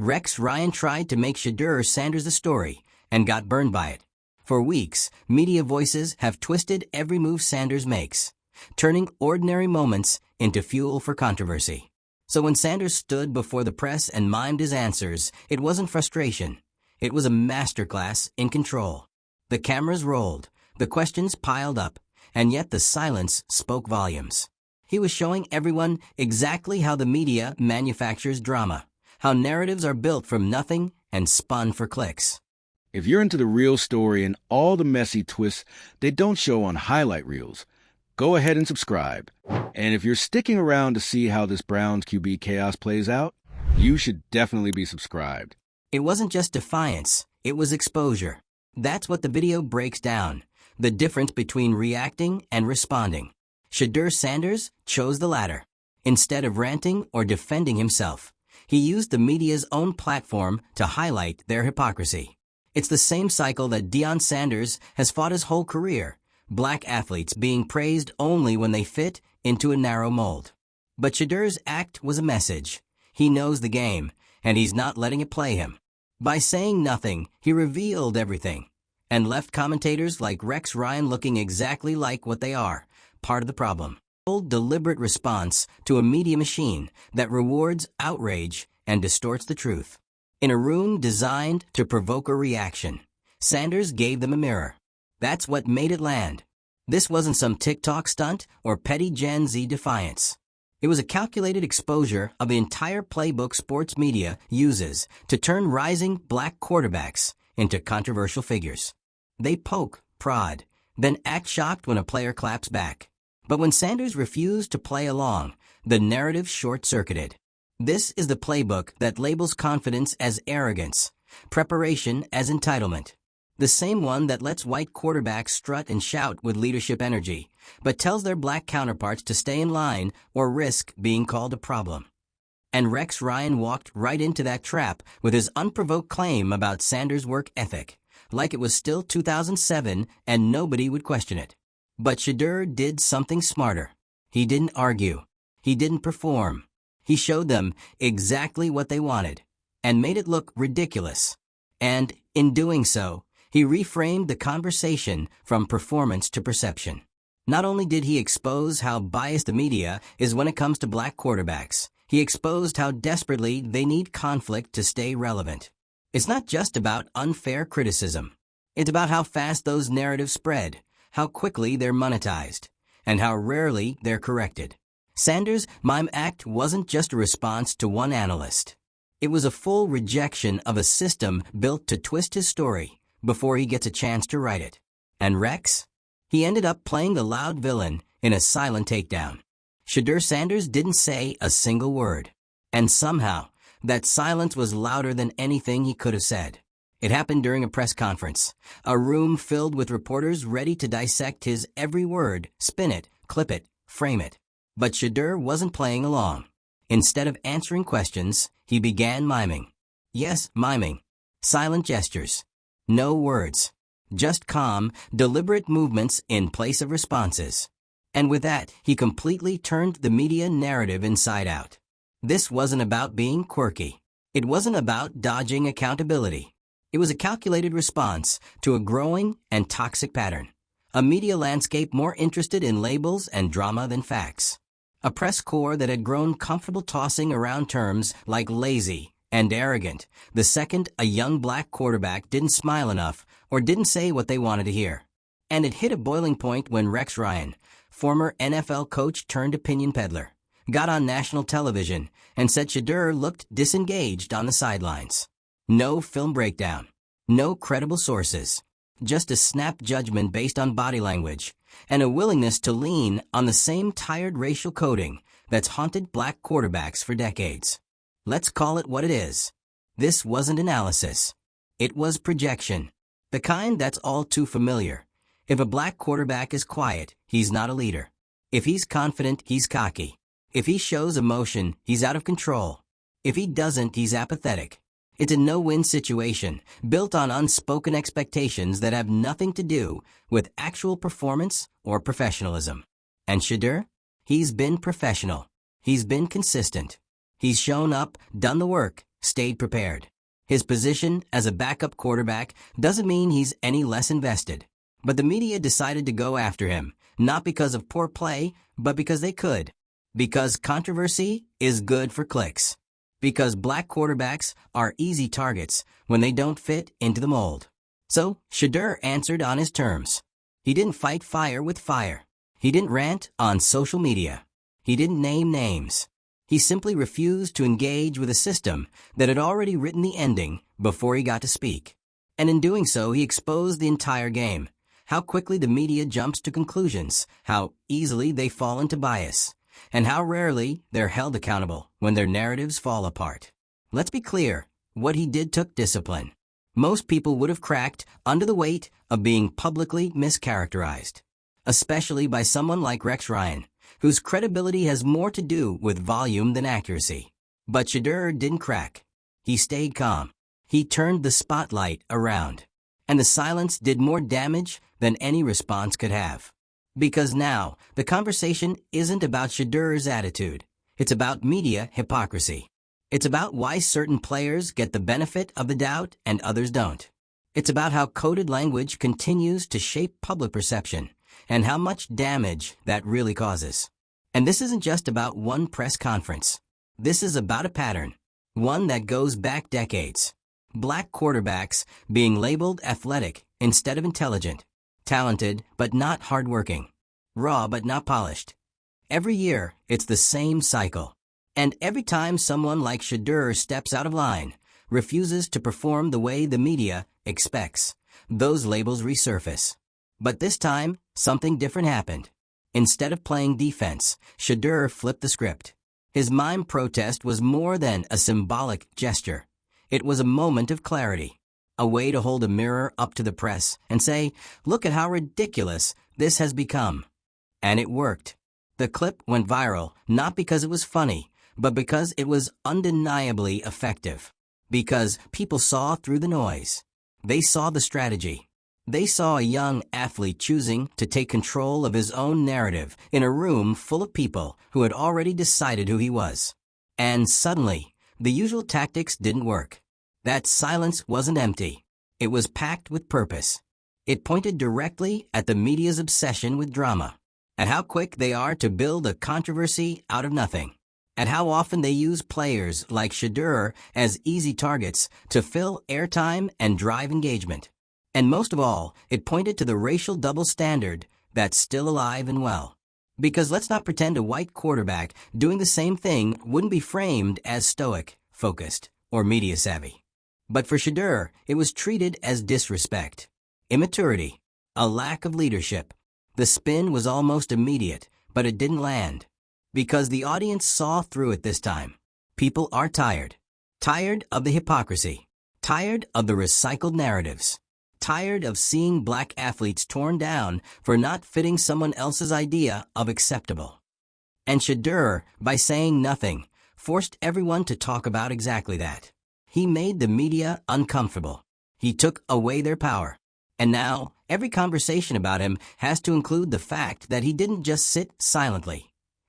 Rex Ryan tried to make Shedeur Sanders the story and got burned by it. For weeks, media voices have twisted every move Sanders makes, turning ordinary moments into fuel for controversy. So when Sanders stood before the press and mimed his answers, it wasn't frustration. It was a masterclass in control. The cameras rolled, the questions piled up, and yet the silence spoke volumes. He was showing everyone exactly how the media manufactures drama, how narratives are built from nothing and spun for clicks. If you're into the real story and all the messy twists they don't show on highlight reels, go ahead and subscribe. And if you're sticking around to see how this Browns QB chaos plays out, you should definitely be subscribed. It wasn't just defiance, it was exposure. That's what the video breaks down, the difference between reacting and responding. Shedeur Sanders chose the latter. Instead of ranting or defending himself, he used the media's own platform to highlight their hypocrisy. It's the same cycle that Deion Sanders has fought his whole career, black athletes being praised only when they fit into a narrow mold. But Shedeur's act was a message. He knows the game, and he's not letting it play him. By saying nothing, he revealed everything, and left commentators like Rex Ryan looking exactly like what they are, part of the problem. A deliberate response to a media machine that rewards outrage and distorts the truth. In a room designed to provoke a reaction, Sanders gave them a mirror. That's what made it land. This wasn't some TikTok stunt or petty Gen Z defiance. It was a calculated exposure of the entire playbook sports media uses to turn rising black quarterbacks into controversial figures. They poke, prod, then act shocked when a player claps back. But when Sanders refused to play along, the narrative short-circuited. This is the playbook that labels confidence as arrogance, preparation as entitlement. The same one that lets white quarterbacks strut and shout with leadership energy, but tells their black counterparts to stay in line or risk being called a problem. And Rex Ryan walked right into that trap with his unprovoked claim about Sanders' work ethic, like it was still 2007 and nobody would question it. But Shedeur did something smarter. He didn't argue. He didn't perform. He showed them exactly what they wanted and made it look ridiculous. And in doing so, he reframed the conversation from performance to perception. Not only did he expose how biased the media is when it comes to black quarterbacks, he exposed how desperately they need conflict to stay relevant. It's not just about unfair criticism. It's about how fast those narratives spread, how quickly they're monetized, and how rarely they're corrected. Sanders' Mime act wasn't just a response to one analyst. It was a full rejection of a system built to twist his story before he gets a chance to write it. And Rex? He ended up playing the loud villain in a silent takedown. Shedeur Sanders didn't say a single word. And somehow, that silence was louder than anything he could have said. It happened during a press conference, a room filled with reporters ready to dissect his every word, spin it, clip it, frame it. But Shedeur wasn't playing along. Instead of answering questions, he began miming. Yes, miming. Silent gestures. No words. Just calm, deliberate movements in place of responses. And with that, he completely turned the media narrative inside out. This wasn't about being quirky. It wasn't about dodging accountability. It was a calculated response to a growing and toxic pattern. A media landscape more interested in labels and drama than facts. A press corps that had grown comfortable tossing around terms like lazy and arrogant the second a young black quarterback didn't smile enough or didn't say what they wanted to hear. And it hit a boiling point when Rex Ryan, former NFL coach turned opinion peddler, got on national television and said Shedeur looked disengaged on the sidelines. No film breakdown. No credible sources. Just a snap judgment based on body language and a willingness to lean on the same tired racial coding that's haunted black quarterbacks for decades. Let's call it what it is. This wasn't analysis. It was projection. The kind that's all too familiar. If a black quarterback is quiet, he's not a leader. If he's confident, he's cocky. If he shows emotion, he's out of control. If he doesn't, he's apathetic. It's a no-win situation, built on unspoken expectations that have nothing to do with actual performance or professionalism. And Shedeur? He's been professional. He's been consistent. He's shown up, done the work, stayed prepared. His position as a backup quarterback doesn't mean he's any less invested. But the media decided to go after him, not because of poor play, but because they could. Because controversy is good for clicks. Because black quarterbacks are easy targets when they don't fit into the mold. So, Shedeur answered on his terms. He didn't fight fire with fire. He didn't rant on social media. He didn't name names. He simply refused to engage with a system that had already written the ending before he got to speak. And in doing so, he exposed the entire game. How quickly the media jumps to conclusions, how easily they fall into bias, and how rarely they're held accountable when their narratives fall apart. Let's be clear, what he did took discipline. Most people would have cracked under the weight of being publicly mischaracterized, especially by someone like Rex Ryan, whose credibility has more to do with volume than accuracy. But Shedeur didn't crack. He stayed calm. He turned the spotlight around. And the silence did more damage than any response could have. Because now, the conversation isn't about Shedeur's attitude. It's about media hypocrisy. It's about why certain players get the benefit of the doubt and others don't. It's about how coded language continues to shape public perception and how much damage that really causes. And this isn't just about one press conference. This is about a pattern, one that goes back decades. Black quarterbacks being labeled athletic instead of intelligent, talented but not hardworking, raw but not polished. Every year, it's the same cycle. And every time someone like Shedeur steps out of line, refuses to perform the way the media expects, those labels resurface. But this time, something different happened. Instead of playing defense, Shedeur flipped the script. His mime protest was more than a symbolic gesture. It was a moment of clarity, a way to hold a mirror up to the press and say, look at how ridiculous this has become. And it worked. The clip went viral, not because it was funny, but because it was undeniably effective. Because people saw through the noise. They saw the strategy. They saw a young athlete choosing to take control of his own narrative in a room full of people who had already decided who he was. And suddenly, the usual tactics didn't work. That silence wasn't empty. It was packed with purpose. It pointed directly at the media's obsession with drama, at how quick they are to build a controversy out of nothing, at how often they use players like Shedeur as easy targets to fill airtime and drive engagement. And most of all, it pointed to the racial double standard that's still alive and well. Because let's not pretend a white quarterback doing the same thing wouldn't be framed as stoic, focused, or media savvy. But for Shedeur, it was treated as disrespect, immaturity, a lack of leadership. The spin was almost immediate, but it didn't land. Because the audience saw through it this time. People are tired. Tired of the hypocrisy. Tired of the recycled narratives. Tired of seeing black athletes torn down for not fitting someone else's idea of acceptable. And Shedeur, by saying nothing, forced everyone to talk about exactly that. He made the media uncomfortable. He took away their power. And now, every conversation about him has to include the fact that he didn't just sit silently.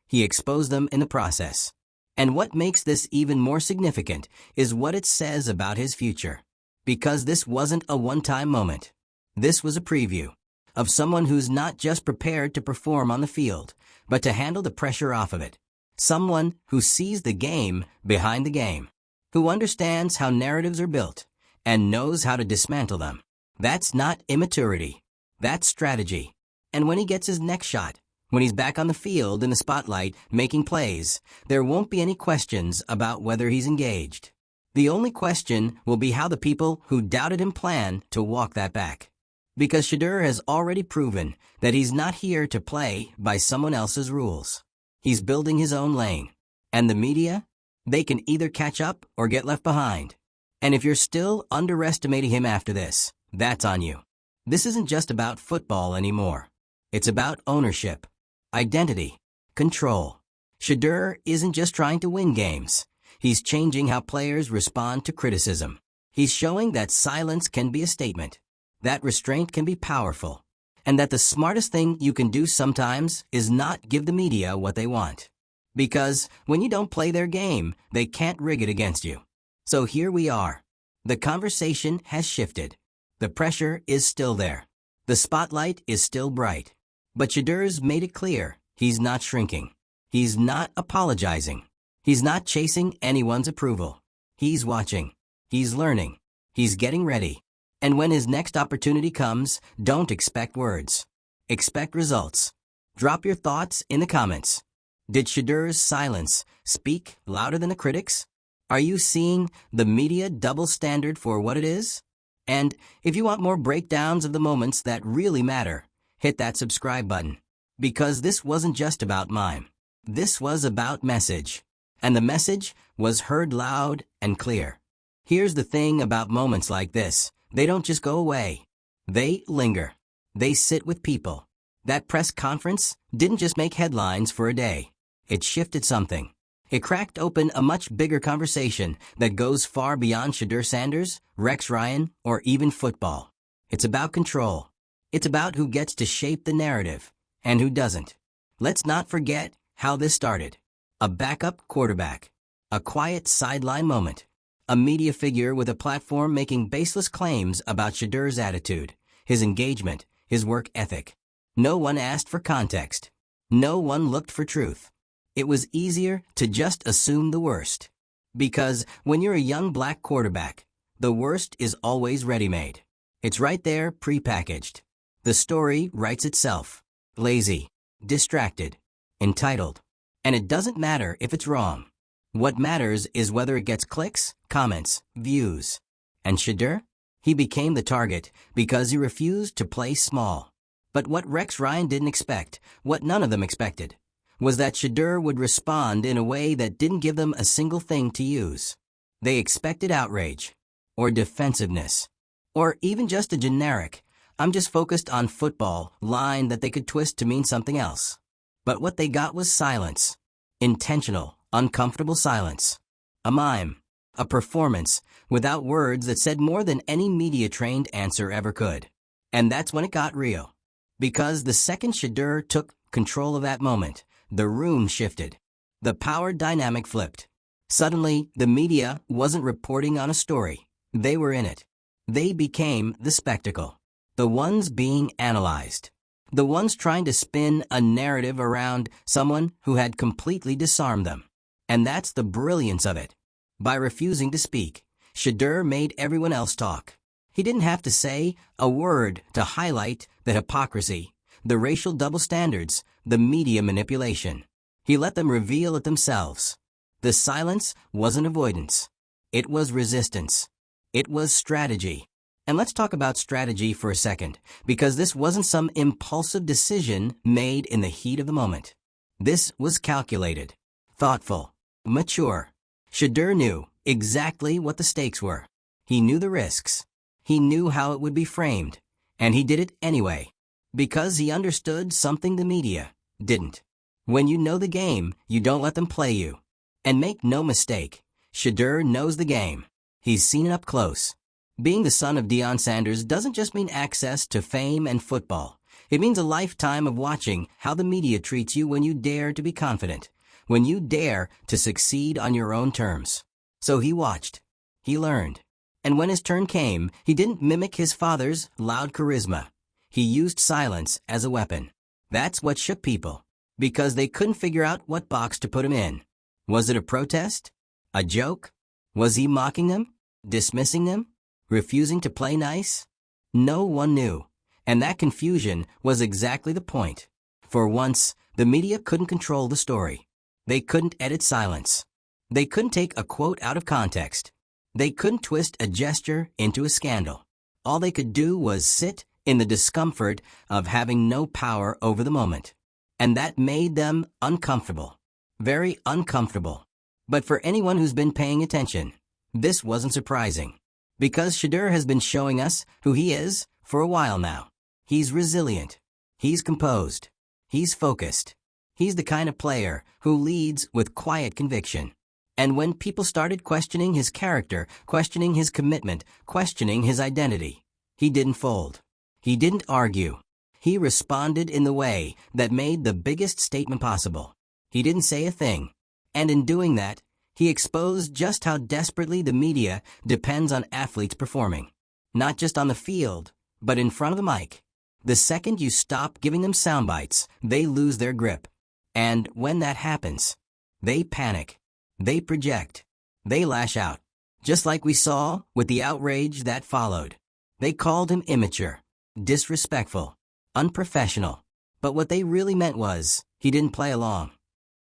He exposed them in the process. And what makes this even more significant is what it says about his future. Because this wasn't a one-time moment. This was a preview of someone who's not just prepared to perform on the field, but to handle the pressure off of it. Someone who sees the game behind the game, who understands how narratives are built and knows how to dismantle them. That's not immaturity. That's strategy. And when he gets his next shot, when he's back on the field in the spotlight making plays, there won't be any questions about whether he's engaged. The only question will be how the people who doubted him plan to walk that back. Because Shedeur has already proven that he's not here to play by someone else's rules. He's building his own lane. And the media? They can either catch up or get left behind. And if you're still underestimating him after this, that's on you. This isn't just about football anymore. It's about ownership, identity, control. Shedeur isn't just trying to win games. He's changing how players respond to criticism. He's showing that silence can be a statement, that restraint can be powerful, and that the smartest thing you can do sometimes is not give the media what they want. Because when you don't play their game, they can't rig it against you. So here we are. The conversation has shifted. The pressure is still there. The spotlight is still bright. But Shedeur's made it clear he's not shrinking. He's not apologizing. He's not chasing anyone's approval. He's watching. He's learning. He's getting ready. And when his next opportunity comes, don't expect words. Expect results. Drop your thoughts in the comments. Did Shedeur's silence speak louder than the critics? Are you seeing the media double standard for what it is? And if you want more breakdowns of the moments that really matter, hit that subscribe button. Because this wasn't just about Mime. This was about message. And the message was heard loud and clear. Here's the thing about moments like this. They don't just go away. They linger. They sit with people. That press conference didn't just make headlines for a day. It shifted something. It cracked open a much bigger conversation that goes far beyond Shedeur Sanders, Rex Ryan, or even football. It's about control. It's about who gets to shape the narrative and who doesn't. Let's not forget how this started. A backup quarterback. A quiet sideline moment. A media figure with a platform making baseless claims about Shedeur's attitude, his engagement, his work ethic. No one asked for context. No one looked for truth. It was easier to just assume the worst. Because when you're a young black quarterback, the worst is always ready-made. It's right there, prepackaged. The story writes itself. Lazy, distracted, entitled. And it doesn't matter if it's wrong. What matters is whether it gets clicks, comments, views. And Shedeur? He became the target because he refused to play small. But what Rex Ryan didn't expect, what none of them expected, was that Shedeur would respond in a way that didn't give them a single thing to use. They expected outrage, or defensiveness, or even just a generic, "I'm just focused on football" line that they could twist to mean something else. But what they got was silence. Intentional, uncomfortable silence. A mime. A performance without words that said more than any media-trained answer ever could. And that's when it got real. Because the second Shedeur took control of that moment, the room shifted. The power dynamic flipped. Suddenly, the media wasn't reporting on a story. They were in it. They became the spectacle. The ones being analyzed. The ones trying to spin a narrative around someone who had completely disarmed them. And that's the brilliance of it. By refusing to speak, Shedeur made everyone else talk. He didn't have to say a word to highlight the hypocrisy, the racial double standards, the media manipulation. He let them reveal it themselves. The silence wasn't avoidance. It was resistance. It was strategy. And let's talk about strategy for a second, because this wasn't some impulsive decision made in the heat of the moment. This was calculated, thoughtful, mature. Shedeur knew exactly what the stakes were. He knew the risks. He knew how it would be framed, and he did it anyway. Because he understood something the media didn't. When you know the game, you don't let them play you. And make no mistake, Shedeur knows the game. He's seen it up close. Being the son of Deion Sanders doesn't just mean access to fame and football. It means a lifetime of watching how the media treats you when you dare to be confident, when you dare to succeed on your own terms. So he watched. He learned. And when his turn came, he didn't mimic his father's loud charisma. He used silence as a weapon. That's what shook people, because they couldn't figure out what box to put him in. Was it a protest? A joke? Was he mocking them? Dismissing them? Refusing to play nice? No one knew. And that confusion was exactly the point. For once, the media couldn't control the story. They couldn't edit silence. They couldn't take a quote out of context. They couldn't twist a gesture into a scandal. All they could do was sit in the discomfort of having no power over the moment. And that made them uncomfortable. Very uncomfortable. But for anyone who's been paying attention, this wasn't surprising. Because Shedeur has been showing us who he is for a while now. He's resilient. He's composed. He's focused. He's the kind of player who leads with quiet conviction. And when people started questioning his character, questioning his commitment, questioning his identity, he didn't fold. He didn't argue. He responded in the way that made the biggest statement possible. He didn't say a thing. And in doing that, He exposed just how desperately the media depends on athletes performing. Not just on the field, but in front of the mic. The second you stop giving them sound bites, they lose their grip. And when that happens, they panic. They project. They lash out. Just like we saw with the outrage that followed. They called him immature, disrespectful, unprofessional. But what they really meant was, he didn't play along.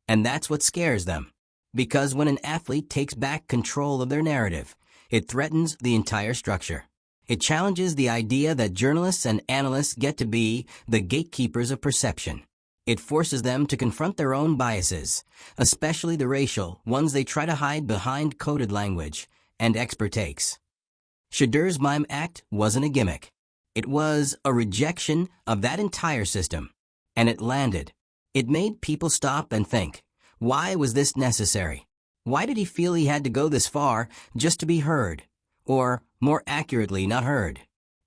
And that's what scares them. Because when an athlete takes back control of their narrative, it threatens the entire structure. It challenges the idea that journalists and analysts get to be the gatekeepers of perception. It forces them to confront their own biases, especially the racial ones they try to hide behind coded language and expert takes. Shedeur's Mime act wasn't a gimmick. It was a rejection of that entire system. And it landed. It made people stop and think, why was this necessary? Why did he feel he had to go this far just to be heard? Or, more accurately, not heard?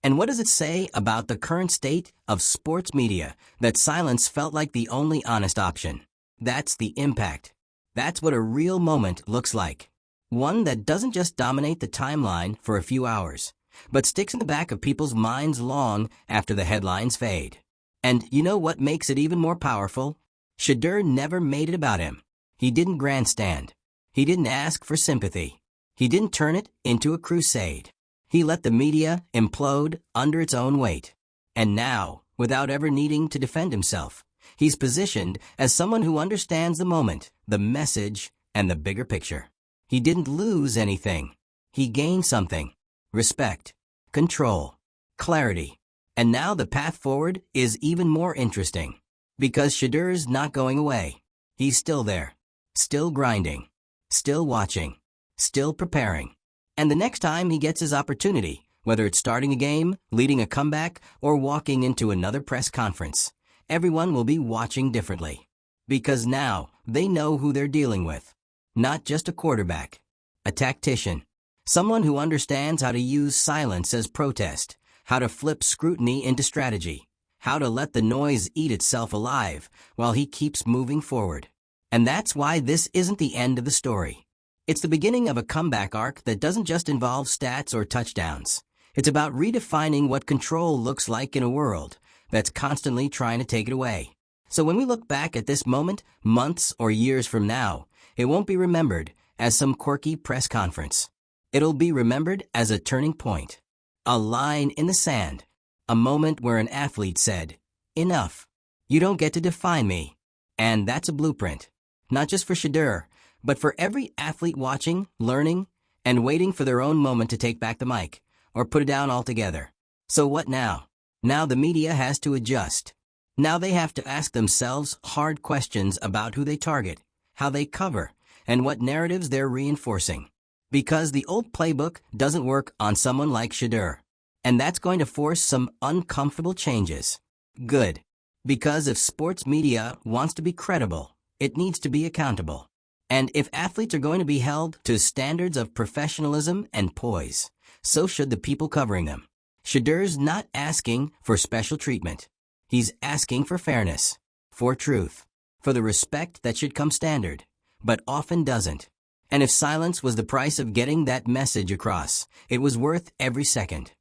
And what does it say about the current state of sports media that silence felt like the only honest option? That's the impact. That's what a real moment looks like. One that doesn't just dominate the timeline for a few hours, but sticks in the back of people's minds long after the headlines fade. And you know what makes it even more powerful? Shedeur never made it about him. He didn't grandstand. He didn't ask for sympathy. He didn't turn it into a crusade. He let the media implode under its own weight. And now, without ever needing to defend himself, he's positioned as someone who understands the moment, the message, and the bigger picture. He didn't lose anything. He gained something. Respect, control, clarity. And now the path forward is even more interesting. Because Shedeur's not going away. He's still there. Still grinding. Still watching. Still preparing. And the next time he gets his opportunity, whether it's starting a game, leading a comeback, or walking into another press conference, everyone will be watching differently. Because now they know who they're dealing with. Not just a quarterback. A tactician. Someone who understands how to use silence as protest, how to flip scrutiny into strategy, how to let the noise eat itself alive while he keeps moving forward. And that's why this isn't the end of the story. It's the beginning of a comeback arc that doesn't just involve stats or touchdowns. It's about redefining what control looks like in a world that's constantly trying to take it away. So when we look back at this moment, months or years from now, it won't be remembered as some quirky press conference. It'll be remembered as a turning point. A line in the sand. A moment where an athlete said, enough. You don't get to define me. And that's a blueprint. Not just for Shedeur, but for every athlete watching, learning, and waiting for their own moment to take back the mic, or put it down altogether. So what now? Now the media has to adjust. Now they have to ask themselves hard questions about who they target, how they cover, and what narratives they're reinforcing. Because the old playbook doesn't work on someone like Shedeur. And that's going to force some uncomfortable changes. Good. Because if sports media wants to be credible, it needs to be accountable. And if athletes are going to be held to standards of professionalism and poise, so should the people covering them. Shedeur's not asking for special treatment. He's asking for fairness, for truth, for the respect that should come standard, but often doesn't. And if silence was the price of getting that message across, it was worth every second.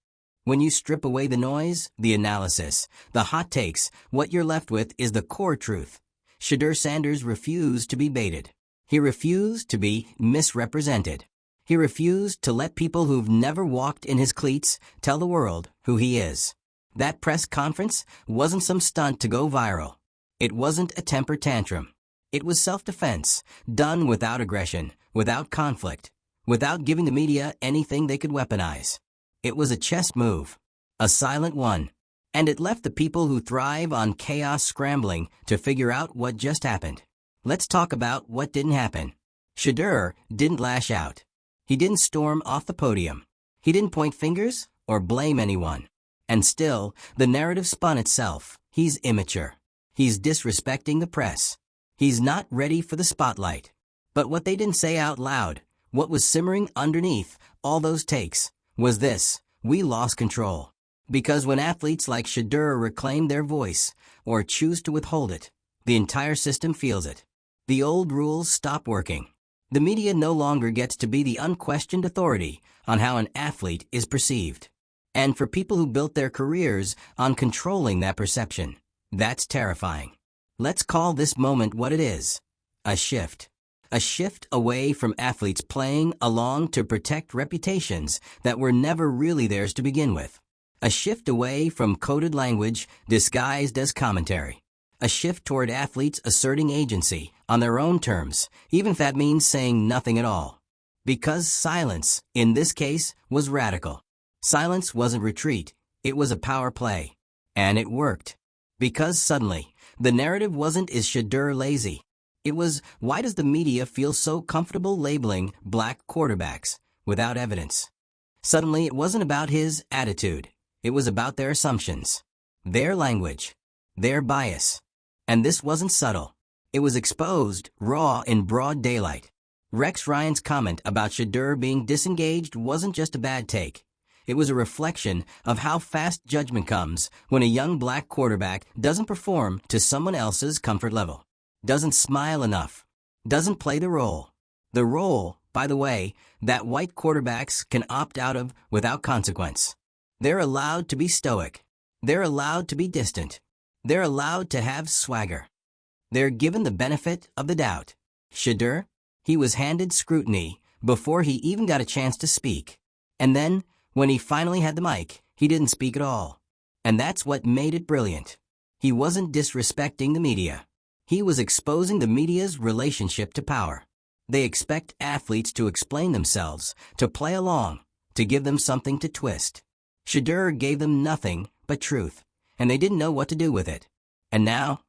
When you strip away the noise, the analysis, the hot takes, what you're left with is the core truth. Shedeur Sanders refused to be baited. He refused to be misrepresented. He refused to let people who've never walked in his cleats tell the world who he is. That press conference wasn't some stunt to go viral. It wasn't a temper tantrum. It was self-defense, done without aggression, without conflict, without giving the media anything they could weaponize. It was a chess move, a silent one, and it left the people who thrive on chaos scrambling to figure out what just happened. Let's talk about what didn't happen. Shedeur didn't lash out. He didn't storm off the podium. He didn't point fingers or blame anyone. And still, the narrative spun itself. He's immature. He's disrespecting the press. He's not ready for the spotlight. But what they didn't say out loud, what was simmering underneath all those takes, was this: we lost control. Because when athletes like Shedeur reclaim their voice or choose to withhold it, the entire system feels it. The old rules stop working. The media no longer gets to be the unquestioned authority on how an athlete is perceived. And for people who built their careers on controlling that perception, that's terrifying. Let's call this moment what it is: a shift. A shift away from athletes playing along to protect reputations that were never really theirs to begin with. A shift away from coded language disguised as commentary. A shift toward athletes asserting agency on their own terms, even if that means saying nothing at all. Because silence, in this case, was radical. Silence wasn't retreat, it was a power play. And it worked. Because suddenly, the narrative wasn't "is Shedeur lazy?" It was, why does the media feel so comfortable labeling black quarterbacks without evidence? Suddenly, it wasn't about his attitude. It was about their assumptions, their language, their bias. And this wasn't subtle. It was exposed, raw, in broad daylight. Rex Ryan's comment about Shedeur being disengaged wasn't just a bad take. It was a reflection of how fast judgment comes when a young black quarterback doesn't perform to someone else's comfort level. Doesn't smile enough, doesn't play the role. The role, by the way, that white quarterbacks can opt out of without consequence. They're allowed to be stoic. They're allowed to be distant. They're allowed to have swagger. They're given the benefit of the doubt. Shedeur, he was handed scrutiny before he even got a chance to speak. And then, when he finally had the mic, he didn't speak at all. And that's what made it brilliant. He wasn't disrespecting the media. He was exposing the media's relationship to power. They expect athletes to explain themselves, to play along, to give them something to twist. Shedeur gave them nothing but truth, and they didn't know what to do with it. And now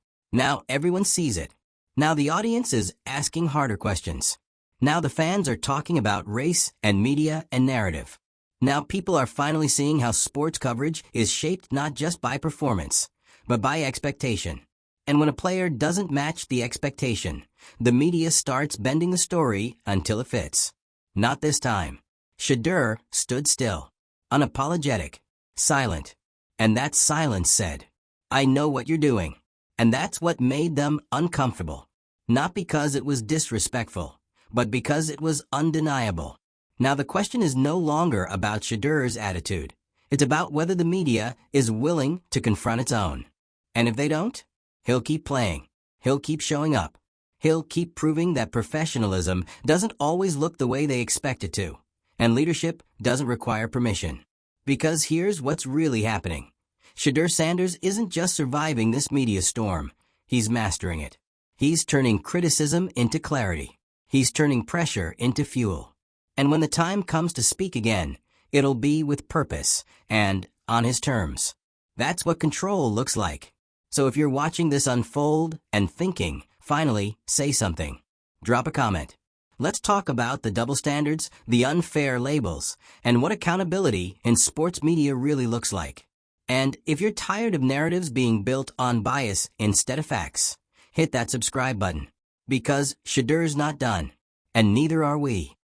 everyone sees it. Now the audience is asking harder questions. Now the fans are talking about race and media and narrative. Now people are finally seeing how sports coverage is shaped not just by performance, but by expectation. And when a player doesn't match the expectation, the media starts bending the story until it fits. Not this time. Shedeur stood still, unapologetic, silent. And that silence said, "I know what you're doing." And that's what made them uncomfortable. Not because it was disrespectful, but because it was undeniable. Now the question is no longer about Shedeur's attitude. It's about whether the media is willing to confront its own. And if they don't, he'll keep playing. He'll keep showing up. He'll keep proving that professionalism doesn't always look the way they expect it to. And leadership doesn't require permission. Because here's what's really happening. Shedeur Sanders isn't just surviving this media storm. He's mastering it. He's turning criticism into clarity. He's turning pressure into fuel. And when the time comes to speak again, it'll be with purpose and on his terms. That's what control looks like. So if you're watching this unfold and thinking, finally, say something. Drop a comment. Let's talk about the double standards, the unfair labels, and what accountability in sports media really looks like. And if you're tired of narratives being built on bias instead of facts, hit that subscribe button. Because Shedeur's not done, and neither are we.